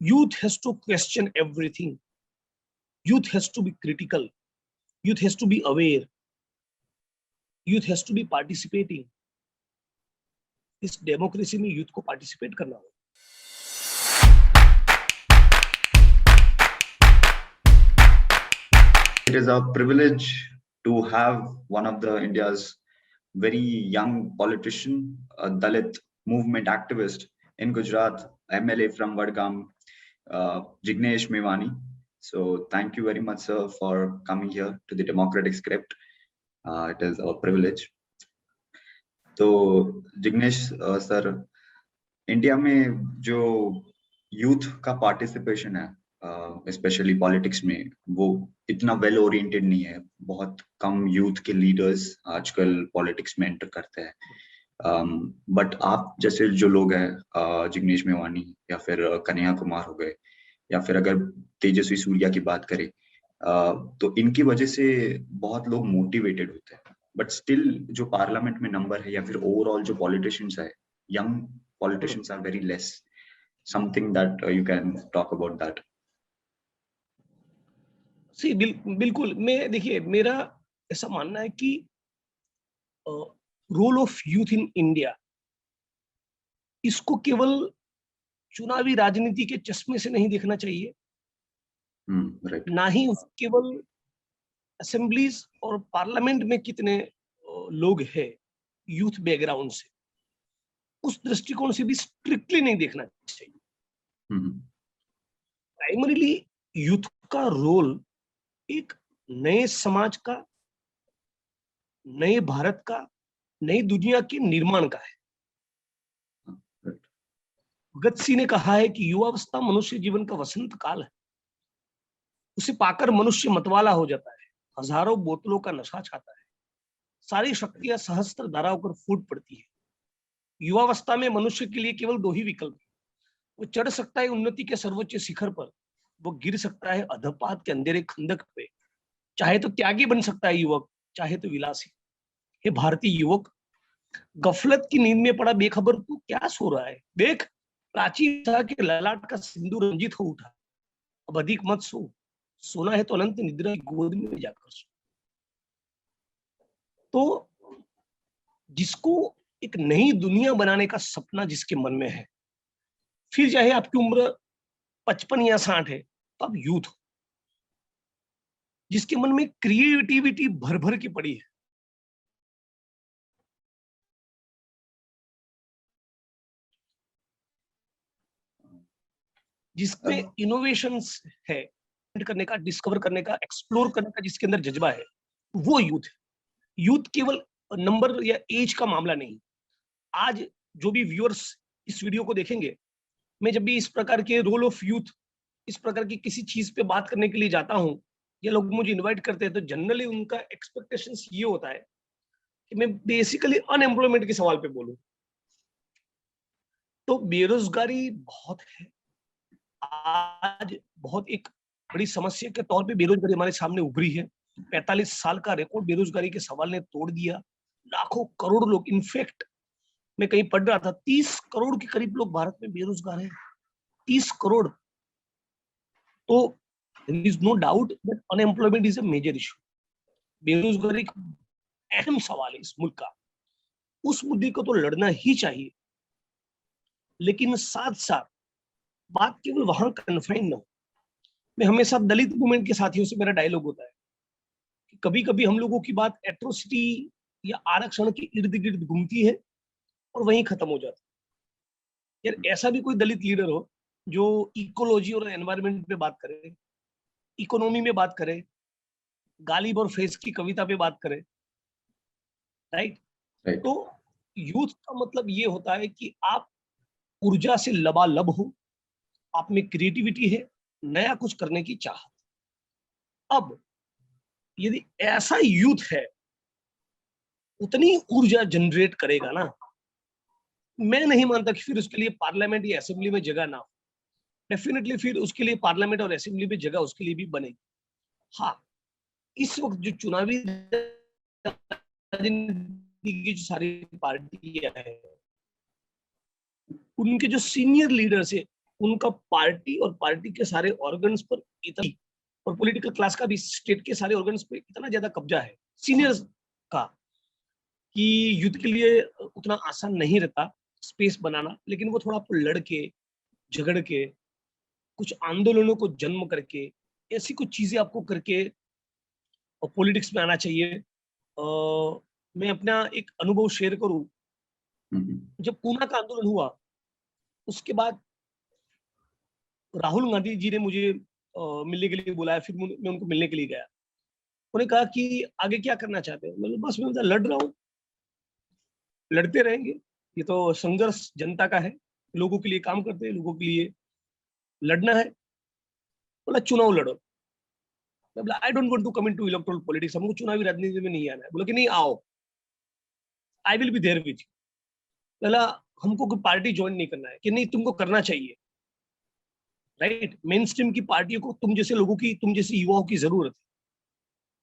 Youth has to question everything. Youth has to be critical. Youth has to be aware. Youth has to be participating. इस democracy में youth को participate करना होगा. It is a privilege to have one of the India's very young politician, a Dalit movement activist in Gujarat, MLA from Vadgam, Jignesh Mevani. So thank you very much, sir, for coming here to the Democratic Script. It is a privilege. तो Jignesh sir, India में जो youth का participation है specially politics में, वो इतना well oriented नहीं है. बहुत कम यूथ के लीडर्स आजकल पॉलिटिक्स में एंटर करते हैं. बट आप जैसे जो लोग हैं, जिग्नेश मेवानी या फिर कन्हैया कुमार हो गए, या फिर अगर तेजस्वी सूर्या की बात करें, तो इनकी वजह से बहुत लोग मोटिवेटेड होते हैं. बट स्टिल जो पार्लियामेंट में नंबर है या फिर ओवरऑल जो पॉलिटिशियंस है, young politicians are very less. Something that you can talk about that. See बिल्कुल. मैं देखिए, मेरा ऐसा मानना है कि role of youth in India, इसको केवल चुनावी राजनीति के चश्मे से नहीं देखना चाहिए. राइट. ना ही केवल असेंबलीज और पार्लियामेंट में कितने लोग हैं यूथ बैकग्राउंड से, उस दृष्टिकोण से भी स्ट्रिक्टली नहीं देखना चाहिए. प्राइमरीली यूथ का रोल एक नए समाज का, नए भारत का, नई दुनिया के निर्माण का है. भगत सिंह ने कहा है कि युवावस्था मनुष्य जीवन का वसंत काल है. उसे पाकर मनुष्य मतवाला हो जाता है, हजारों बोतलों का नशा छाता है, सारी शक्तियां सहस्त्र धारा होकर फूट पड़ती है. युवावस्था में मनुष्य के लिए केवल दो ही विकल्प है. वो चढ़ सकता है उन्नति के सर्वोच्च शिखर पर, वो गिर सकता है अधपात के अंधेरे खंदक पे. चाहे तो त्यागी बन सकता है युवक, चाहे तो विलासी. हे भारतीय युवक, गफलत की नींद में पड़ा बेखबर तू क्या सो रहा है? देख, प्राचीन था कि ललाट का सिंदूर रंजित हो उठा. अब अधिक मत सो, सोना है तो अनंत निद्रा की गोद में जाकर सो. तो जिसको एक नई दुनिया बनाने का सपना जिसके मन में है, फिर चाहे आपकी उम्र 55 या 60 है, तो आप यूथ हो. जिसके मन में क्रिएटिविटी भर भर की पड़ी है, जिसमें इनोवेशंस है, करने का, डिस्कवर करने का, एक्सप्लोर करने का जिसके अंदर जज्बा है, वो यूथ है. यूथ केवल नंबर या एज का मामला नहीं. आज जो भी व्यूअर्स इस वीडियो को देखेंगे, मैं जब भी इस प्रकार के रोल ऑफ यूथ, इस प्रकार की किसी चीज पे बात करने के लिए जाता हूं, ये लोग मुझे इनवाइट करते हैं, तो जनरली उनका एक्सपेक्टेशंस ये होता है कि मैं बेसिकली अनएम्प्लॉयमेंट के सवाल पे बोलूं. तो बेरोजगारी बहुत है आज, बहुत एक बड़ी समस्या के तौर पे बेरोजगारी हमारे सामने उभरी है. 45 साल का रिकॉर्ड बेरोजगारी के सवाल ने तोड़ दिया. लाखों करोड़ लोग, इनफैक्ट मैं कहीं पढ़ रहा था, 30 करोड़ के करीब लोग भारत में बेरोजगार हैं. 30 करोड़. तो there is no doubt that unemployment is a major issue. बेरोजगारी अहम सवाल है इस मुल्क का. उस मुद्दे को तो लड़ना ही चाहिए, लेकिन साथ साथ बात केवल वहां कन्फाइन न हो. मैं हमेशा दलित मूवमेंट के साथियों से मेरा डायलॉग होता है कि कभी कभी हम लोगों की बात एट्रोसिटी या आरक्षण के इर्द गिर्द घूमती है और वहीं खत्म हो जाती है. यार, ऐसा भी कोई दलित लीडर हो जो इकोलॉजी और एनवायरनमेंट पे बात करे, इकोनॉमी में बात करे, गालिब और फेस की कविता पे बात करे, राइट? तो यूथ का मतलब ये होता है कि आप ऊर्जा से लबालब हो, आप में क्रिएटिविटी है, नया कुछ करने की चाहत. अब यदि ऐसा यूथ है, उतनी ऊर्जा जनरेट करेगा ना, मैं नहीं मानता कि फिर उसके लिए पार्लियामेंट या असेंबली में जगह ना हो. डेफिनेटली फिर उसके लिए पार्लियामेंट और असेंबली में जगह उसके लिए भी बनेगी. हाँ, इस वक्त जो चुनावी राजनीति की जो सारी पार्टियां हैं, उनके जो सीनियर लीडर्स है, उनका पार्टी और पार्टी के सारे ऑर्गन्स पर इतना, और पॉलिटिकल क्लास का भी स्टेट के सारे ऑर्गन्स पे इतना ज्यादा कब्जा है सीनियर्स का, कि युद्ध के लिए उतना आसान नहीं रहता स्पेस बनाना, लेकिन वो थोड़ा आपको लड़के झगड़ के कुछ आंदोलनों को जन्म करके ऐसी कुछ चीजें आपको करके और पॉलिटिक्स में आना चाहिए। मैं अपना एक अनुभव शेयर करूं, जब पूना का आंदोलन हुआ उसके बाद राहुल गांधी जी ने मुझे मिलने के लिए बुलाया, फिर मैं उनको मिलने के लिए गया। उन्होंने कहा कि आगे क्या करना चाहते हो? मतलब बस मैं लड़ रहा हूँ, लड़ते रहेंगे, ये तो संघर्ष जनता का है, लोगों के लिए काम करते हैं, लोगों के लिए लड़ना है। बोला चुनाव लड़ो। मैं बोला I don't want to come into electoral politics, हमको चुनावी राजनीति में नहीं आना है। बोला कि नहीं आओ, I will be there with you. बोला हमको कोई पार्टी ज्वाइन नहीं करना है, कि नहीं तुमको करना चाहिए, राइट? मेन स्ट्रीम की पार्टियों को तुम जैसे लोगों की, तुम जैसे युवाओं की जरूरत है।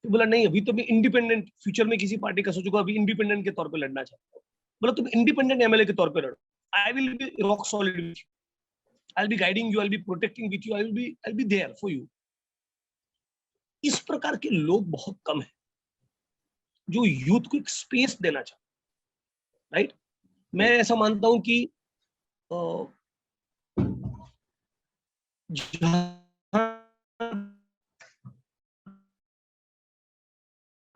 तो बोला नहीं, अभी तो मैं इंडिपेंडेंट, फ्यूचर में किसी पार्टी का सोचूंगा, अभी इंडिपेंडेंट के तौर पे लड़ना चाहता हूँ। बोला तुम इंडिपेंडेंट एमएलए के तौर पे लड़ो, I will be rock solid with you, I will be guiding you, I will be protecting with you, I will be there for you. इस प्रकार के लोग बहुत कम है जो यूथ को एक स्पेस देना चाहते, राइट? मैं ऐसा मानता हूं कि जहां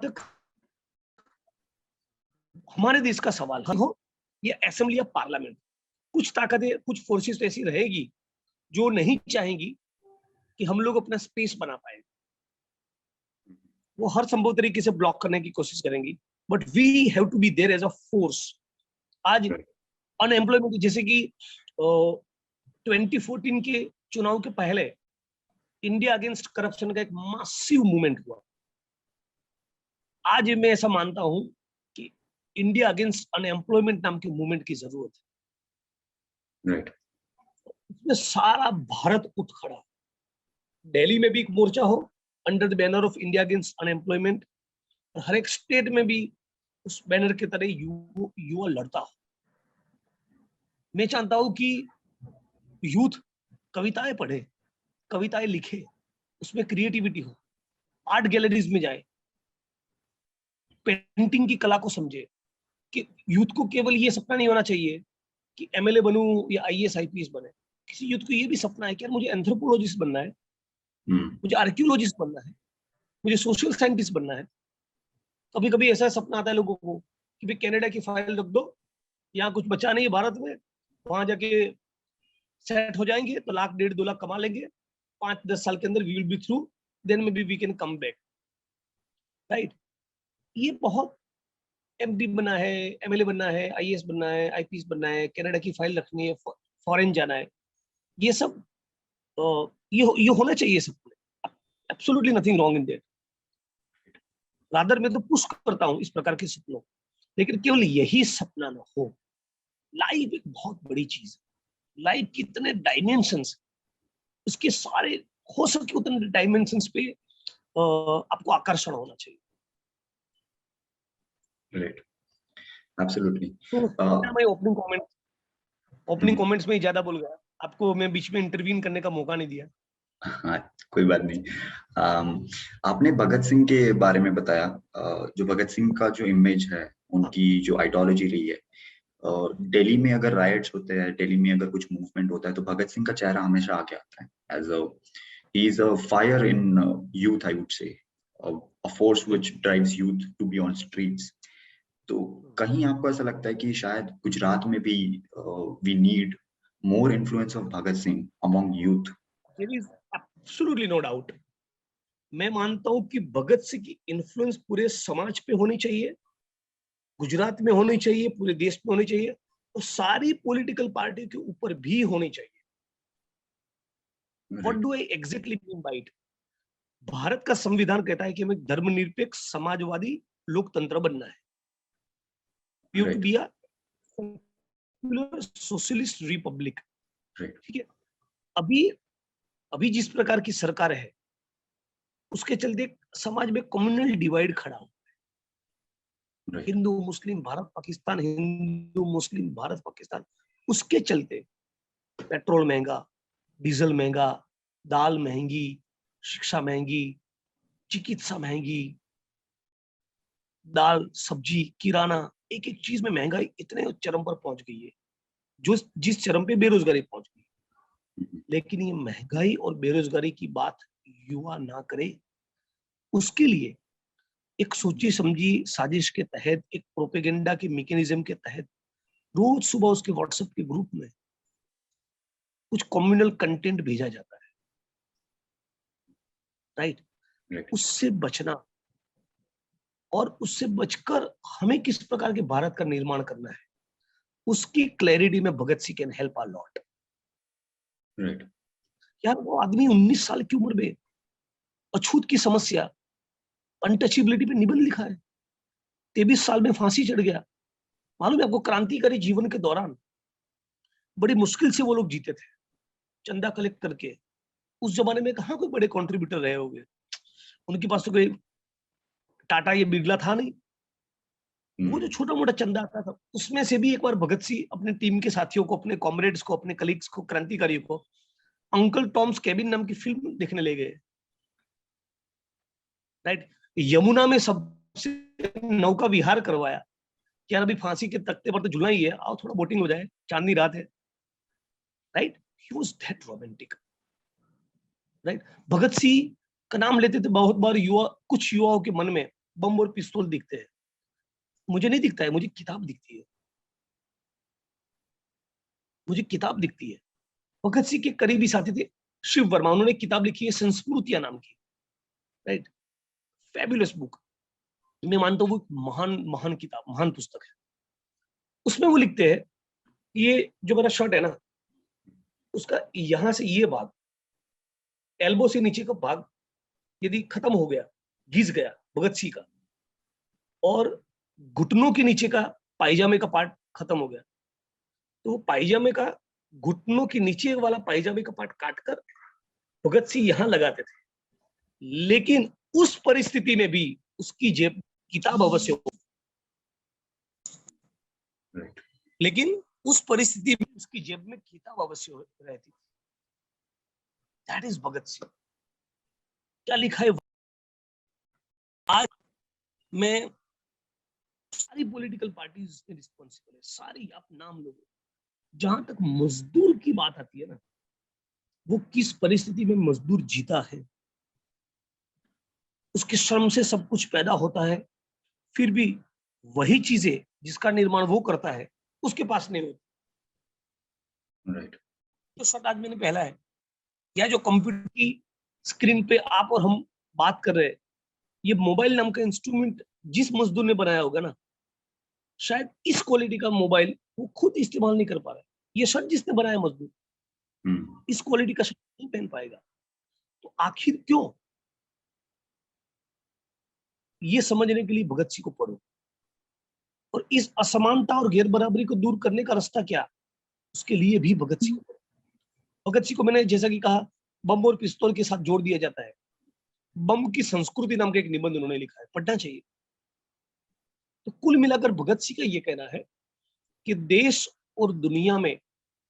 तक हमारे देश का सवाल हो या असेंबली या पार्लियामेंट, कुछ ताकतें, कुछ फोर्सेस तो ऐसी रहेगी जो नहीं चाहेंगी कि हम लोग अपना स्पेस बना पाए। वो हर संभव तरीके से ब्लॉक करने की कोशिश करेंगी, but we have to be there as a force. आज अनएम्प्लॉयमेंट, जैसे कि 2014 के चुनाव के पहले इंडिया अगेंस्ट करप्शन का एक मासिव मूवमेंट हुआ। आज मैं ऐसा मानता हूं कि इंडिया अगेंस्ट अनएम्प्लॉयमेंट नाम के मूवमेंट की जरूरत है। राइट। इसमें सारा भारत उठ खड़ा, दिल्ली में भी एक मोर्चा हो under the banner of India against unemployment, और हर एक स्टेट में भी उस बैनर के तरह युवा लड़ता हो। मैं चाहता हूं कि यूथ कविताएं पढ़े, कविताएं लिखे, उसमें क्रिएटिविटी हो, आर्ट गैलरीज में जाए, पेंटिंग की कला को समझे। कि यूथ को केवल ये सपना नहीं होना चाहिए कि एमएलए बनूं या आईएएस आईपीएस बने। किसी यूथ को ये भी सपना है कि यार मुझे एंथ्रोपोलॉजिस्ट बनना है, मुझे आर्कियोलॉजिस्ट बनना है, मुझे सोशल साइंटिस्ट बनना है। कभी कभी ऐसा सपना आता है लोगों को कि भाई कनाडा की फाइल रख दो, यहाँ कुछ बचा नहीं है भारत में, वहां जाके सेट हो जाएंगे तो लाख 1.5-2 लाख कमा लेंगे, 5-10 साल के अंदर we will be through, then maybe we can come back, right? ये बहुत, एमडी बनना है, एमएलए बनना है, आईएएस बनना है, आईपीएस बनना है, कनाडा की फाइल रखनी है, फॉरेन जाना है, ये सब ये होना चाहिए सबको। Absolutely nothing wrong in that. Rather मैं तो पुश करता हूं इस प्रकार के सपनों, लेकिन केवल यही सपना ना हो। लाइफ एक बहुत बड़ी चीज है, लाइफ के इतने डायमेंशंस, उसके सारे हो सके उतने डायमेंशंस पे आपको आकर्षण होना चाहिए। Right, absolutely. तो मैं ओपनिंग कमेंट्स में ही ज्यादा बोल गया, आपको मैं बीच में इंटरवीन करने का मौका नहीं दिया। हाँ, कोई बात नहीं। आपने भगत सिंह के बारे में बताया। जो भगत सिंह का जो इमेज है, उनकी जो आइडियोलॉजी रही है, और दिल्ली में अगर राइट्स होते हैं, दिल्ली में अगर कुछ मूवमेंट होता है, तो भगत सिंह का चेहरा हमेशा आगे आता है। As a he is a fire in youth, I would say, a force which drives youth to be on streets. तो कहीं आपको ऐसा लगता है कि शायद गुजरात में भी we need more influence of Bhagat Singh among youth? There is absolutely no doubt। मैं मानता हूं कि भगत सिंह की इन्फ्लुएंस पूरे समाज पे होनी चाहिए, गुजरात में होनी चाहिए, पूरे देश में होनी चाहिए, और सारी पॉलिटिकल पार्टी के ऊपर भी होनी चाहिए। What do I exactly mean by it? Bharat का संविधान कहता है कि हमें धर्मनिरपेक्ष समाजवादी लोकतंत्र बनना है। You to be a socialist republic. ठीक है, अभी अभी जिस प्रकार की सरकार है उसके चलते समाज में कम्युनल डिवाइड खड़ा हो, हिंदू मुस्लिम भारत पाकिस्तान, हिंदू मुस्लिम भारत पाकिस्तान। उसके चलते पेट्रोल महंगा, डीजल महंगा, दाल महंगी, शिक्षा महंगी, चिकित्सा महंगी, दाल, सब्जी, किराना, एक एक चीज में महंगाई इतने चरम पर पहुंच गई है, जो जिस चरम पे बेरोजगारी पहुंच गई। लेकिन ये महंगाई और बेरोजगारी की बात युवा ना करे, उसके लिए एक सोची समझी साजिश के तहत, एक प्रोपेगेंडा के मैकेनिज्म के तहत रोज सुबह उसके व्हाट्सएप के ग्रुप में कुछ कम्युनल कंटेंट भेजा जाता है, राइट? Right. उससे बचना और उससे बचकर हमें किस प्रकार के भारत का निर्माण करना है, उसकी क्लैरिटी में Bhagat Singh can help a lot. Right. यार वो आदमी 19 साल की उम्र में अछूत की समस्या, अनटचेबिलिटी पे निबंध लिखा है, 23 साल में फांसी चढ़ गया। मालूम है आपको, क्रांतिकारी जीवन के दौरान बड़ी मुश्किल से वो लोग जीते थे, चंदा कलेक्ट करके। उस जमाने में कहाँ कोई बड़े कंट्रीब्यूटर रहे होंगे, उनके पास तो कोई टाटा या बिरला था नहीं। वो जो छोटा मोटा चंदा आता था, उसमें से भी एक बार भगत सिंह अपने टीम के साथियों को, अपने कॉमरेड्स को, अपने कलीग्स को, क्रांतिकारियों को अंकल टॉम्स केबिन नाम की फिल्म देखने ले गए, राइट? यमुना में सबसे नौका विहार करवाया कि यार अभी फांसी के तख्ते पर तो झूलना ही है, आओ थोड़ा बोटिंग हो जाए, चांदनी रात है, right? He was that romantic, right? Bhagat Singh का नाम लेते थे बहुत बार युवा, कुछ युवाओं के मन में बम और पिस्तौल दिखते हैं। मुझे नहीं दिखता है, मुझे किताब दिखती है, मुझे किताब दिखती है। भगत सिंह के करीबी साथी थे शिव वर्मा, उन्होंने एक किताब लिखी है संस्कृतियां नाम की, राइट? Fabulous book. मैं मानता हूँ वो महान महान किताब, महान पुस्तक है। उसमें वो लिखते हैं, ये जो मेरा शर्ट है ना, उसका यहां से ये भाग, एल्बो से नीचे का भाग यदि खत्म हो गया, घिस गया भगत सिंह का, और घुटनों के नीचे का पायजामे का पार्ट खत्म हो गया, तो वो पायजामे का, घुटनों के नीचे वाला पायजामे का पार्ट काटकर भगत सिंह यहां लगाते थे। लेकिन उस परिस्थिति में भी उसकी जेब किताब अवश्य हो, Right. लेकिन उस परिस्थिति में उसकी जेब में किताब अवश्य रहती थी। That is Bhagat Singh. क्या लिखा है आज? मैं सारी पॉलिटिकल पार्टीज इसमें रिस्पॉन्सिबल है, सारी, आप नाम लो। जहां तक मजदूर की बात आती है ना, वो किस परिस्थिति में मजदूर जीता है, उसके श्रम से सब कुछ पैदा होता है, फिर भी वही चीजें जिसका निर्माण वो करता है उसके पास नहीं होती। Right. तो शब्द आज मैंने पहला है, या जो कंप्यूटर की स्क्रीन पे आप और हम बात कर रहे हैं, ये मोबाइल नाम का इंस्ट्रूमेंट जिस मजदूर ने बनाया होगा ना, शायद इस क्वालिटी का मोबाइल वो खुद इस्तेमाल नहीं कर पा रहा है। ये शर्ट जिसने बनाया मजदूर, इस क्वालिटी का शर्ट नहीं पहन पाएगा। तो आखिर क्यों? ये समझने के लिए भगत सिंह को पढ़ो, और इस असमानता और गैर बराबरी को दूर करने का रास्ता क्या, उसके लिए भी भगत सिंह को पढ़ो। भगत सिंह को मैंने जैसा कि कहा, बम और पिस्तौल के साथ जोड़ दिया जाता है। बम की संस्कृति नाम का एक निबंध उन्होंने लिखा है, पढ़ना चाहिए। तो कुल मिलाकर भगत सिंह का ये कहना है कि देश और दुनिया में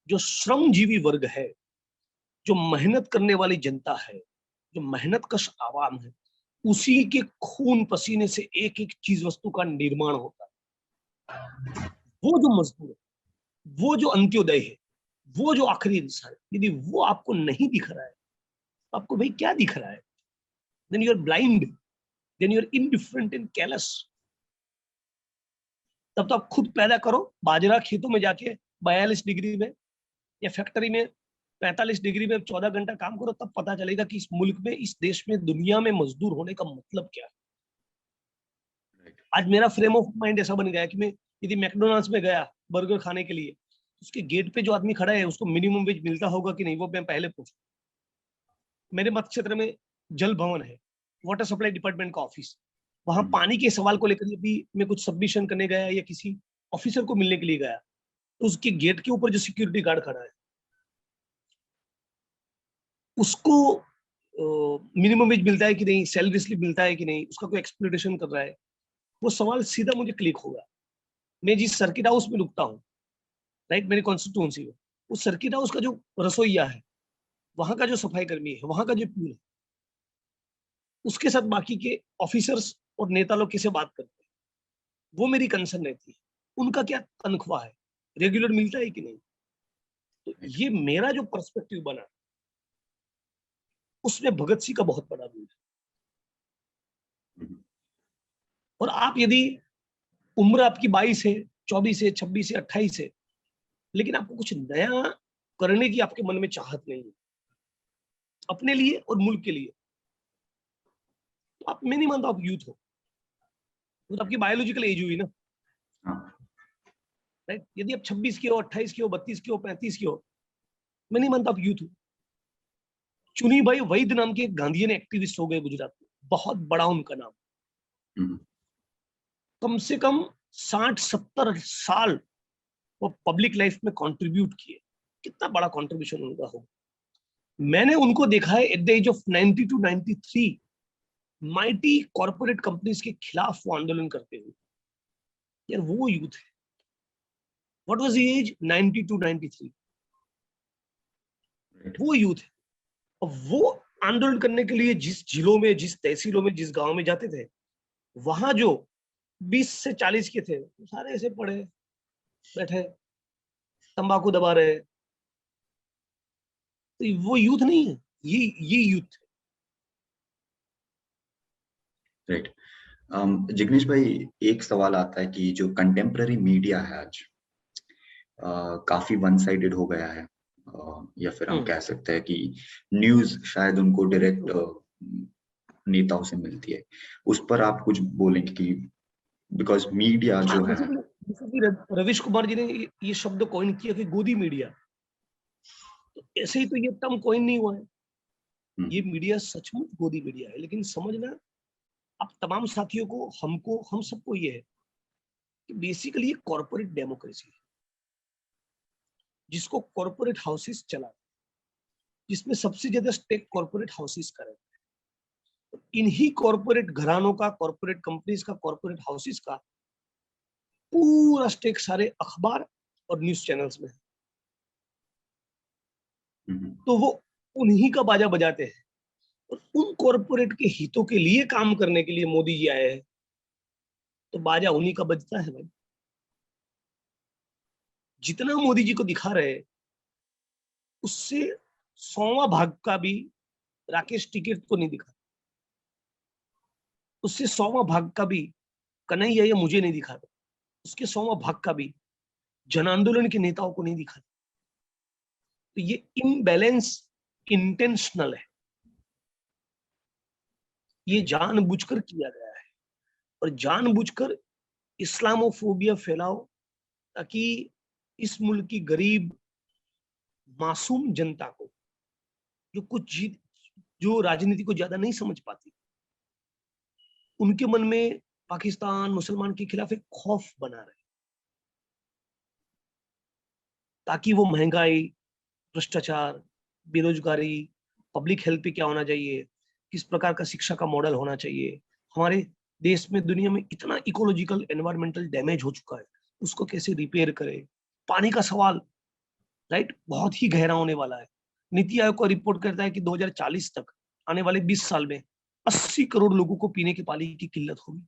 जो श्रमजीवी वर्ग है, जो मेहनत करने वाली जनता है, जो मेहनत कश आवाम है, उसी के खून पसीने से एक एक चीज वस्तु का निर्माण होता है। वो जो मजदूर है, वो जो अंत्योदय है, वो जो आखिरी इंसान है, यदि वो आपको नहीं दिख रहा है, तो आपको भाई क्या दिख रहा है? Then you are blind, then you are indifferent and careless. तब तो आप खुद पैदा करो बाजरा खेतों में जाके 42 डिग्री में, या फैक्ट्री में 45 डिग्री में 14 घंटा काम करो, तब पता चलेगा कि इस मुल्क में, इस देश में, दुनिया में मजदूर होने का मतलब क्या है। Right. आज मेरा फ्रेम ऑफ माइंड ऐसा बन गया कि मैं यदि मैकडोनल्ड्स में गया बर्गर खाने के लिए, उसके गेट पे जो आदमी खड़ा है उसको मिनिमम वेज मिलता होगा कि नहीं, वो मैं पहले पूछूं। मेरे मत क्षेत्र में जल भवन है, वाटर सप्लाई डिपार्टमेंट का ऑफिस, वहां पानी के सवाल को लेकर भी मैं कुछ सबमिशन करने गया या किसी ऑफिसर को मिलने के लिए गया, तो उसके गेट के ऊपर जो सिक्योरिटी गार्ड खड़ा है, उसको मिनिमम वेज मिलता है कि नहीं, सैलरी स्लिप मिलता है कि नहीं, उसका कोई एक्सप्लोटेशन कर रहा है, वो सवाल सीधा मुझे क्लिक होगा। मैं जिस सर्किट हाउस में रुकता हूँ, राइट, मेरी कॉन्स्टिट्यूंसी में, उस सर्किट हाउस का जो रसोईया है, वहां का जो सफाई कर्मी है, वहां का जो प्यून है, उसके साथ बाकी के ऑफिसर्स और नेता लोग कैसे बात करते हैं, वो मेरी कंसर्न रहती है। उनका क्या तनख्वाह है, रेगुलर मिलता है कि नहीं। तो Right. ये मेरा जो पर्सपेक्टिव बना, उसमें भगत सिंह का बहुत बड़ा रोल है। Mhm. और आप यदि उम्र आपकी 22 है, 24 है, 26 है, 28 है, लेकिन आपको कुछ नया करने की आपके मन में चाहत नहीं है अपने लिए और मुल्क के लिए, तो आप, मैं नहीं मानता आप यूथ हो। तो आपकी बायोलॉजिकल एज हुई ना, हाँ, राइट। यदि आप 26 की हो, 28 की हो, 32 की हो, 35 की हो, मैं नहीं मानता आप यूथ हो। चुनी भाई वैद नाम के एक गांधीयन एक्टिविस्ट हो गए गुजरात में, बहुत बड़ा उनका नाम। Mhm. कम से कम 60-70 साल वो पब्लिक लाइफ में कंट्रीब्यूट किए। कितना बड़ा कंट्रीब्यूशन उनका हो। मैंने उनको देखा है at the age of 90 to 93 mighty corporate companies के खिलाफ वो आंदोलन करते हुए। यार वो यूथ है। What was the age, 90 to 93, Right. वो यूथ है। और वो आंदोलन करने के लिए जिस जिलों में, जिस तहसीलों में, जिस गांव में जाते थे, वहां जो 20 से 40 के थे, वो सारे ऐसे पड़े बैठे तंबाकू दबा रहे। तो वो यूथ नहीं है, ये यूथ है। Right. जिग्नेश भाई, एक सवाल आता है कि जो कंटेम्प्ररी मीडिया है आज काफी वन साइडेड हो गया है, या फिर हम कह सकते हैं कि न्यूज शायद उनको डायरेक्ट नेताओं से मिलती है। उस पर आप कुछ बोलेंगे कि बिकॉज मीडिया जो है। रवीश कुमार जी ने ये शब्द कॉइन किया कि गोदी मीडिया। तो ऐसे ही तो ये टर्म कॉइन नहीं हुआ है। ये मीडिया सचमुच गोदी मीडिया है, लेकिन समझना, अब तमाम साथियों को, हमको, हम सबको ये है कि बेसिकली ये कॉर्पोरेट डेमोक्रेसी है, जिसको कॉर्पोरेट हाउसेस चलाते, जिसमें सबसे ज्यादा स्टेक कॉर्पोरेट हाउसेस का रहता है। इन्हीं कॉर्पोरेट घरानों का, कॉर्पोरेट कंपनीज का, कॉर्पोरेट हाउसेस का पूरा स्टेक सारे अखबार और न्यूज चैनल्स में है। तो वो उन्हीं का बाजा बजाते हैं। और उन कॉर्पोरेट के हितों के लिए काम करने के लिए मोदी जी आए हैं, तो बाजा उन्हीं का बजता है भाई। जितना मोदी जी को दिखा रहे हैं, उससे 100वां भाग का भी राकेश टिकैत को नहीं दिखा, उससे 100वां भाग का भी कन्हैया या मुझे नहीं दिखा, उसके 100वां भाग का भी जन आंदोलन के नेताओं को नहीं दिखा। तो ये इम्बैलेंस इंटेंशनल है, ये जानबूझकर किया गया है। और जानबूझकर इस्लामोफोबिया फैलाओ, ताकि इस मुल्क की गरीब मासूम जनता को, जो राजनीति को ज्यादा नहीं समझ पाती, उनके मन में पाकिस्तान, मुसलमान के खिलाफ एक खौफ बना रहे, ताकि वो महंगाई, भ्रष्टाचार, बेरोजगारी, पब्लिक हेल्थ पे क्या होना चाहिए, किस प्रकार का शिक्षा का मॉडल होना चाहिए, हमारे देश में, दुनिया में इतना इकोलॉजिकल एनवायरमेंटल डैमेज हो चुका है, उसको कैसे रिपेयर करें। पानी का सवाल, राइट, बहुत ही गहरा होने वाला है। नीति आयोग का रिपोर्ट करता है कि 2040 तक, आने वाले 20 साल में 80 करोड़ लोगों को पीने के पानी की किल्लत होगी।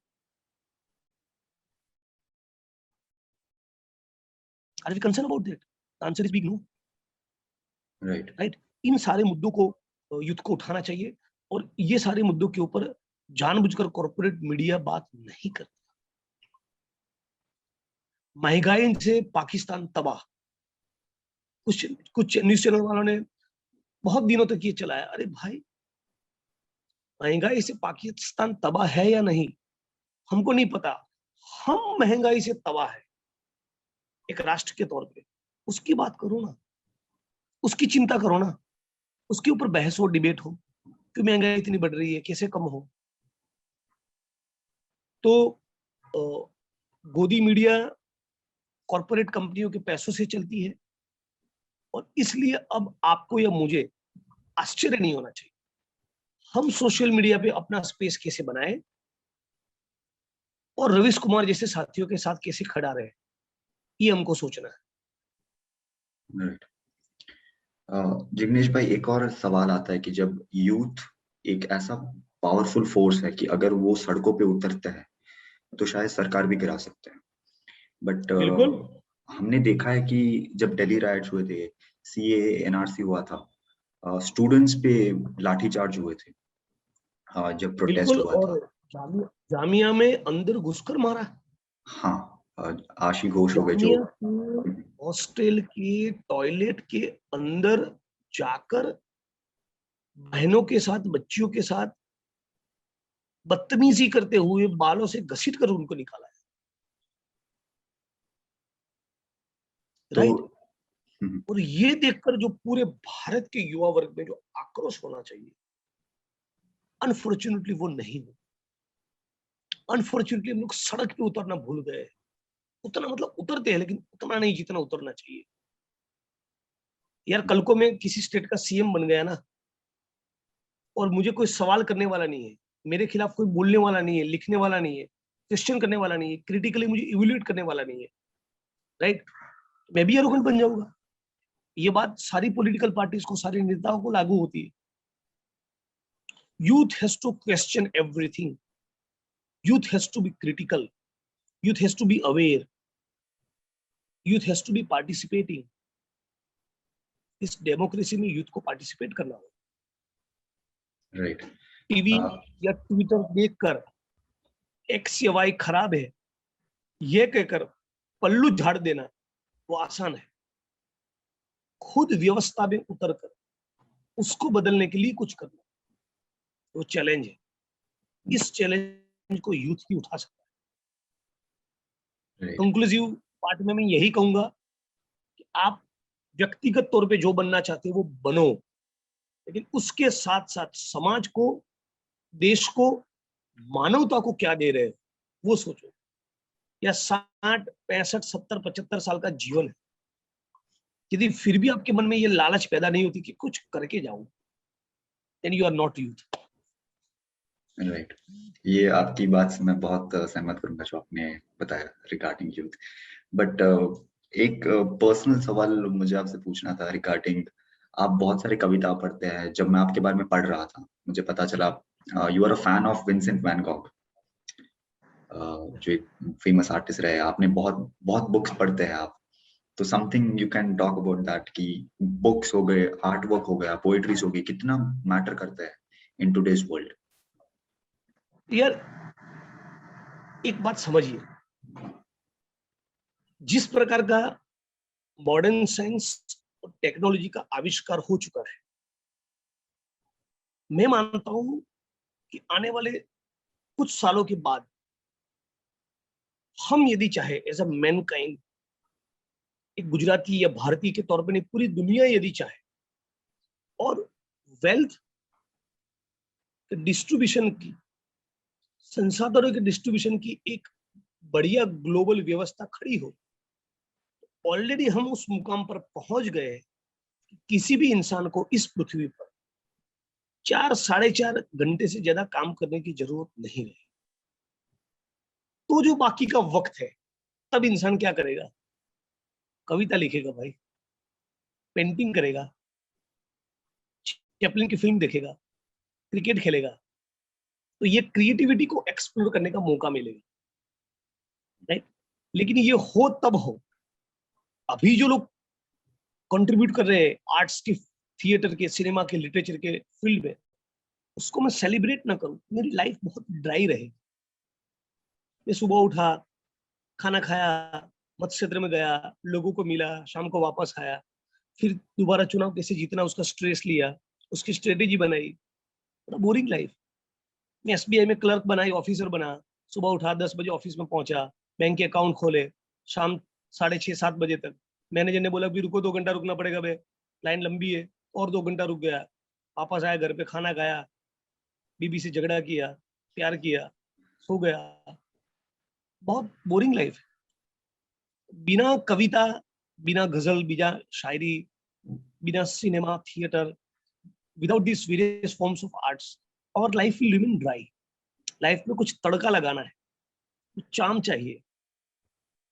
Are we concern about that? The answer is big no. Right. Right. इन सारे मुद्दों को युद्ध को उठाना चाहिए, और ये सारे मुद्दों के ऊपर जानबूझकर कॉर्पोरेट मीडिया बात नहीं करता। महंगाई से पाकिस्तान तबाह, कुछ कुछ न्यूज चैनल वालों ने बहुत दिनों तक ये चलाया। अरे भाई, महंगाई से पाकिस्तान तबाह है या नहीं हमको नहीं पता, हम महंगाई से तबाह है एक राष्ट्र के तौर पे। उसकी बात करो ना, उसकी चिंता करो ना, उसके ऊपर बहस हो, डिबेट हो, क्यों महंगाई इतनी बढ़ रही है, कैसे कम हो। तो गोदी मीडिया कॉर्पोरेट कंपनियों के पैसों से चलती है, और इसलिए अब आपको या मुझे आश्चर्य नहीं होना चाहिए हम सोशल मीडिया पे अपना स्पेस कैसे बनाए, और रवीश कुमार जैसे साथियों के साथ कैसे खड़ा रहे, ये हमको सोचना है। राइट। जिग्नेश भाई, एक और सवाल आता है कि जब यूथ एक ऐसा पावरफुल फोर्स है कि अगर वो सड़कों पे उतरते हैं तो शायद सरकार भी गिरा सकते हैं, बट बिल्कुल हमने देखा है कि जब दिल्ली राइट्स हुए थे, सीए एनआरसी हुआ था, स्टूडेंट्स पे लाठीचार्ज हुए थे, जब प्रोटेस्ट बिल्कुल। हुआ और था। जामिया में अंदर घुसकर मारा। हाँ, आशी घोष हो गए जो। जामिया के हॉस्टल के टॉयलेट के अंदर जाकर बहनों के साथ, बच्चियों के साथ बदतमीजी करते हुए बालों से घसीट कर उनको निकाला है। तो राइट। हम्म, और ये देखकर जो पूरे भारत के युवा वर्ग में जो आक्रोश होना चाहिए, अनफॉर्चुनेटली वो नहीं हुआ। अनफॉर्चुनेटली हम लोग सड़क पे उतरना भूल गए। उतना मतलब उतरते हैं लेकिन उतना नहीं जितना उतरना चाहिए। यार कल को मैं किसी स्टेट का सीएम बन गया ना, और मुझे कोई सवाल करने वाला नहीं है, मेरे खिलाफ कोई बोलने वाला नहीं है, लिखने वाला नहीं है, क्वेश्चन करने वाला नहीं है, क्रिटिकली मुझे इवेल्युएट करने वाला नहीं है, राइट, मैं भी एरोगेंट बन जाऊंगा। ये बात सारी पॉलिटिकल पार्टीज को, सारे नेताओं को लागू होती है। Youth has to question everything, youth has to be critical, youth has to be aware, youth has to be participating. इस डेमोक्रेसी में यूथ को पार्टिसिपेट करना होगा। राइट। टीवी या ट्विटर देखकर एक्स या वाई खराब है ये कहकर पल्लू झाड़ देना वो आसान है। खुद व्यवस्था में उतरकर उसको बदलने के लिए कुछ करना वो चैलेंज है। इस चैलेंज को यूथ ही उठा सकता है। राइट। कंक्लूसिव पार्ट में मैं यही कहूंगा कि आप व्यक्तिगत तौर पे जो बनना चाहते हो वो बनो, लेकिन उसके साथ साथ समाज को, देश को, मानवता को क्या दे रहे हो वो सोचो। या 60, 65, 70, 75 साल का जीवन है, यदि फिर भी आपके मन में ये लालच पैदा नहीं होती कि कुछ करके जाऊं, then you are not youth. Right. ये आपकी बात से मैं बहुत सहमत करूंगा जो आपने बताया रिगार्डिंग यूथ। बट एक पर्सनल सवाल मुझे आपसे पूछना था रिगार्डिंग, आप बहुत सारी कविता पढ़ते हैं। जब मैं आपके बारे में पढ़ रहा था मुझे पता चला you are a fan of Vincent van Gogh, जो एक फेमस आर्टिस्ट रहे। आपने बहुत बहुत बुक्स पढ़ते हैं आप, तो something you can talk about that कि बुक्स हो गए, आर्ट वर्क हो गया, पोएट्रीज हो गई, कितना मैटर करता है इन टुडेज वर्ल्ड। यार एक बात समझिए, जिस प्रकार का मॉडर्न साइंस और टेक्नोलॉजी का आविष्कार हो चुका है, मैं मानता हूं कि आने वाले कुछ सालों के बाद हम यदि चाहे एज अ मैनकाइंड, एक गुजराती या भारतीय के तौर पर नहीं, पूरी दुनिया यदि चाहे और वेल्थ डिस्ट्रीब्यूशन की, संसाधनों के डिस्ट्रीब्यूशन की एक बढ़िया ग्लोबल व्यवस्था खड़ी हो, ऑलरेडी हम उस मुकाम पर पहुंच गए हैं कि किसी भी इंसान को इस पृथ्वी पर 4-4.5 घंटे से ज्यादा काम करने की जरूरत नहीं रही। तो जो बाकी का वक्त है, तब इंसान क्या करेगा? कविता लिखेगा भाई, पेंटिंग करेगा, चैपलिन की फिल्म देखेगा, क्रिकेट खेलेगा। तो ये क्रिएटिविटी को एक्सप्लोर करने का मौका मिलेगा, राइट। लेकिन ये हो तब हो, अभी जो लोग कंट्रीब्यूट कर रहे हैं आर्ट्स के, थिएटर के, सिनेमा के, लिटरेचर के फील्ड में, उसको मैं सेलिब्रेट ना करूं, मेरी लाइफ बहुत ड्राई रहे। मैं सुबह उठा, खाना खाया, मतक्षेत्र में गया, लोगों को मिला, शाम को वापस आया, फिर दोबारा चुनाव कैसे जीतना उसका स्ट्रेस लिया, उसकी स्ट्रेटेजी बनाई। बड़ा बोरिंग लाइफ। मैं एसबीआई में क्लर्क बनाई, ऑफिसर बना, सुबह उठा 10 बजे ऑफिस में पहुंचा, बैंक के अकाउंट खोले, शाम 6:30-7 बजे तक। मैनेजर ने बोला कि रुको, 2 घंटा रुकना पड़ेगा बे, लाइन लंबी है। और 2 घंटा रुक गया, वापस आया, घर पे खाना खाया, बीबी से झगड़ा किया, प्यार किया, सो गया। बहुत बोरिंग लाइफ। बिना कविता, बिना गजल, बिना शायरी, बिना cinema theatre, without this various forms of arts, और life will remain dry. Life में कुछ तड़का लगाना है, कुछ चाम चाहिए।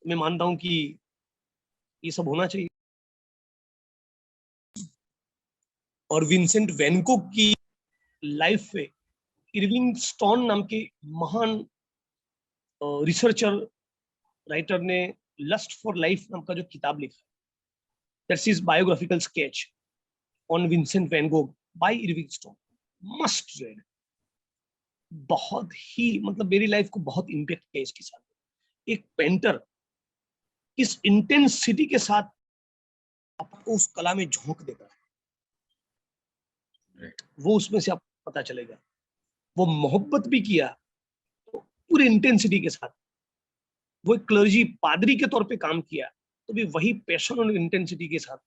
मैं मानता हूं कि ये सब होना चाहिए। और विंसेंट वैन गोग की लाइफ पे इरविंग स्टोन नाम के महान रिसर्चर राइटर ने लस्ट फॉर लाइफ नाम का जो किताब लिखा, that's his biographical sketch on Vincent van Gogh by Irving Stone, must read. बहुत ही मतलब मेरी लाइफ को बहुत इम्पैक्ट किया इसके साथ। एक पेंटर इस इंटेंसिटी के साथ आपको उस कला में झोंक देता है, वो उसमें से आपको पता चलेगा। वो मोहब्बत भी किया तो पूरी इंटेंसिटी के साथ। वो एक क्लर्जी पादरी के तौर पे काम किया तो भी वही पैशन और इंटेंसिटी के साथ।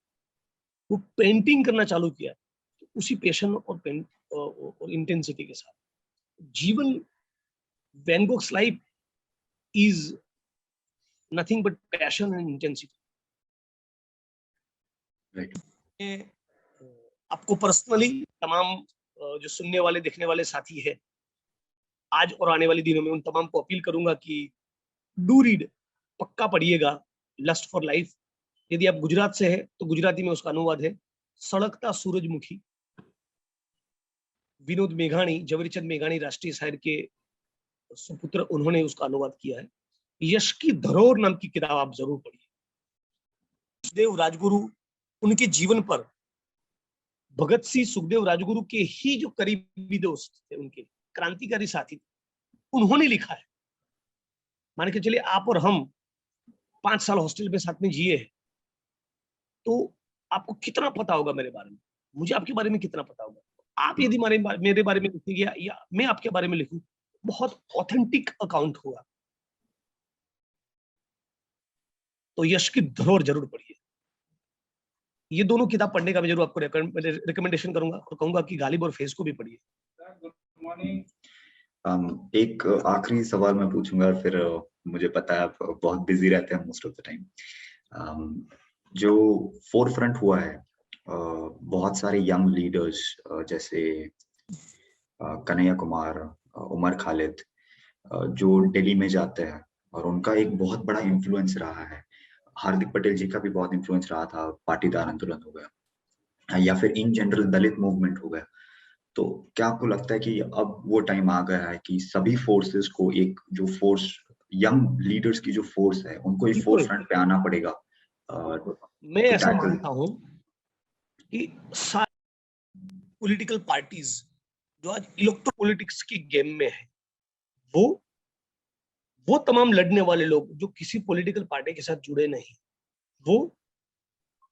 वो पेंटिंग करना चालू किया तो उसी पैशन और इंटेंसिटी के साथ। जीवन, Van Gogh's life is nothing but passion and intensity. आपको पर्सनली तमाम जो सुनने वाले देखने वाले साथी है, आज और आने वाले दिनों में उन तमाम को अपील करूंगा कि डू रीड, पक्का पढ़िएगा लस्ट फॉर लाइफ। यदि आप गुजरात से है तो गुजराती में उसका अनुवाद है सड़कता सूरजमुखी। विनोद मेघाणी, जवरीचंद मेघाणी राष्ट्रीय शायर के सुपुत्र, उन्होंने उसका अनुवाद किया है। यश की धरोहर नाम की किताब आप जरूर पढ़िए। सुखदेव राजगुरु, उनके जीवन पर भगत सिंह सुखदेव राजगुरु के ही जो करीबी दोस्त थे, उनके क्रांतिकारी साथी, उन्होंने लिखा है। मान के चलिए आप और हम 5 साल हॉस्टल में साथ में जिए हैं, तो आपको कितना पता होगा मेरे बारे में, मुझे आपके बारे में कितना पता होगा। आप यदि मेरे बारे में लिखिए या मैं आपके बारे में लिखूं, बहुत ऑथेंटिक अकाउंट होगा। तो यश की धरोहर जरूर पढ़िए। ये दोनों किताब पढ़ने का मैं जरूर आपको रिकमेंडेशन करूंगा और कहूंगा कि गालिब और फैज को भी पढ़िए। एक आखिरी सवाल मैं पूछूंगा, फिर मुझे पता है आप बहुत बिजी रहते हैं मोस्ट ऑफ द टाइम। जो फोर फ्रंट हुआ है, बहुत सारे यंग लीडर्स जैसे कन्हैया कुमार, उमर खालिद, जो दिल्ली में जाते हैं और उनका एक बहुत बड़ा इन्फ्लुएंस रहा है। हार्दिक पटेल जी का भी बहुत इन्फ्लुएंस रहा था, पाटीदार आंदोलन हो गया या फिर इन जनरल दलित मूवमेंट हो गया। तो क्या आपको लगता है कि अब वो टाइम आ गया है कि सभी फोर्सेस को, एक जो फोर्स, यंग लीडर्स की जो फोर्स है, उनको एक फोर फ्रंट पे आना पड़ेगा? मैं ऐसा मानता हूं कि सारी पॉलिटिकल पार्टीज जो आज इलेक्ट्रो पॉलिटिक्स की गेम में है, वो तमाम लड़ने वाले लोग जो किसी पॉलिटिकल पार्टी के साथ जुड़े नहीं, वो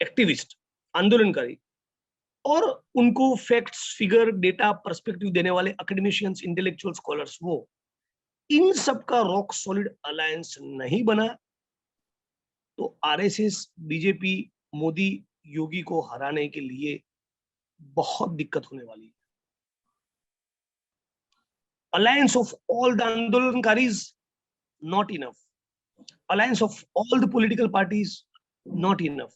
एक्टिविस्ट, आंदोलनकारी और उनको फैक्ट्स, फिगर, डेटा, पर्सपेक्टिव देने वाले एकेडमिशियंस, इंटेलेक्चुअल स्कॉलर्स, वो इन सब का रॉक सॉलिड अलायंस नहीं बना तो आरएसएस, बीजेपी, मोदी, योगी को हराने के लिए बहुत दिक्कत होने वाली है। अलायंस ऑफ ऑल द आंदोलनकारीज not enough, alliance of all the political parties not enough।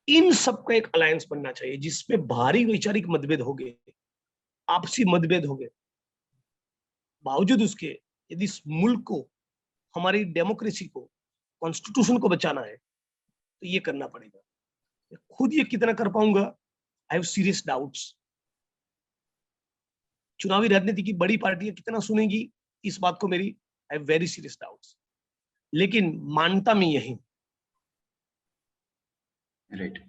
इन सब का एक अलायंस बनना चाहिए जिसमें भारी वैचारिक मतभेद हो गए, आपसी मतभेद हो गए, बावजूद उसके यदि इस मुल्क को, हमारी डेमोक्रेसी को, कॉन्स्टिट्यूशन को बचाना है तो ये करना पड़ेगा। खुद ये कितना कर पाऊंगा, आई हैव सीरियस डाउट्स। चुनावी राजनीति की बड़ी पार्टियां कितना सुनेगी, इस बात को मेरी I have very serious doubts, लेकिन मानता मैं यही। राइट।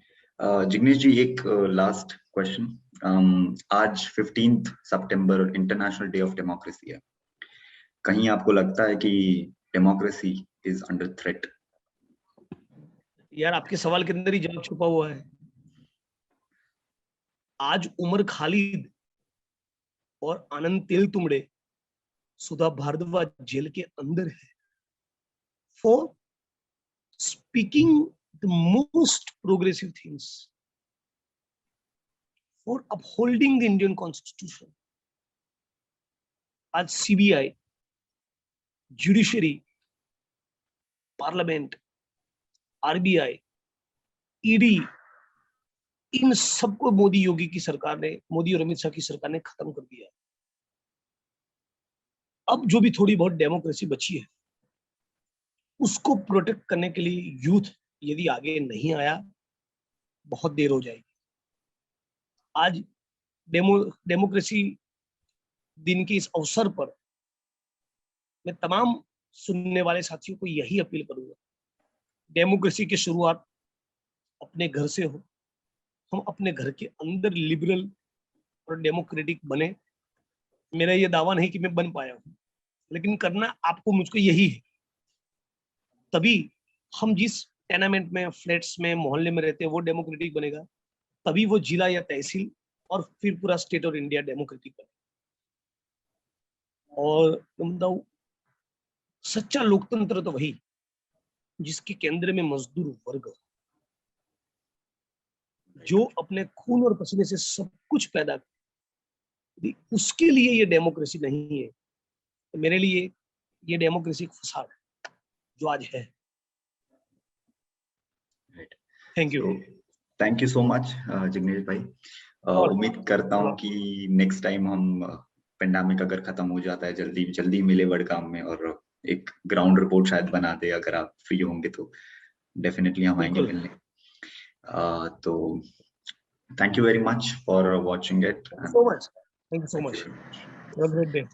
जिग्नेश जी, एक लास्ट क्वेश्चन। आज 15 सितंबर इंटरनेशनल डे ऑफ डेमोक्रेसी है। कहीं आपको लगता है कि डेमोक्रेसी इज अंडर थ्रेट? यार, आपके सवाल के अंदर ही जवाब छुपा हुआ है। आज उमर खालिद और आनंद तेलतुंबड़े, सुधा भारद्वाज जेल के अंदर है for speaking the most progressive things, for upholding the Indian constitution. आज CBI, judiciary, parliament, RBI, ED, इन सबको मोदी योगी की सरकार ने, मोदी और अमित शाह की सरकार ने खत्म कर दिया। अब जो भी थोड़ी बहुत डेमोक्रेसी बची है उसको प्रोटेक्ट करने के लिए यूथ यदि आगे नहीं आया, बहुत देर हो जाएगी। आज डेमोक्रेसी दिन के इस अवसर पर मैं तमाम सुनने वाले साथियों को यही अपील करूंगा, डेमोक्रेसी की शुरुआत अपने घर से हो। हम अपने घर के अंदर लिबरल और डेमोक्रेटिक बने। मेरा ये दावा नहीं कि मैं बन पाया हूं, लेकिन करना आपको मुझको यही है। तभी हम जिस टेनामेंट में, फ्लैट्स में, मोहल्ले में रहते हैं वो डेमोक्रेटिक बनेगा, तभी वो जिला या तहसील और फिर पूरा स्टेट और इंडिया डेमोक्रेटिक बनेगा। और मतलब सच्चा लोकतंत्र तो वही जिसके केंद्र में मजदूर वर्ग हो, जो अपने खून और पसीने से सब कुछ पैदा करे। उसके लिए ये डेमोक्रेसी नहीं है। तो मेरे लिए ये डेमोक्रेसी एक फसाद है जो आज है। Thank you. Thank you so much Jignesh भाई। उम्मीद करता हूँ कि नेक्स्ट टाइम हम पेंडेमिक अगर खत्म हो जाता है जल्दी जल्दी मिले वडगाम में, और एक ग्राउंड रिपोर्ट शायद बना दे। अगर आप फ्री होंगे तो डेफिनेटली हम आएंगे मिलने। तो thank you very much for watching it. Thank you so much. Thank you so much. Have a great day.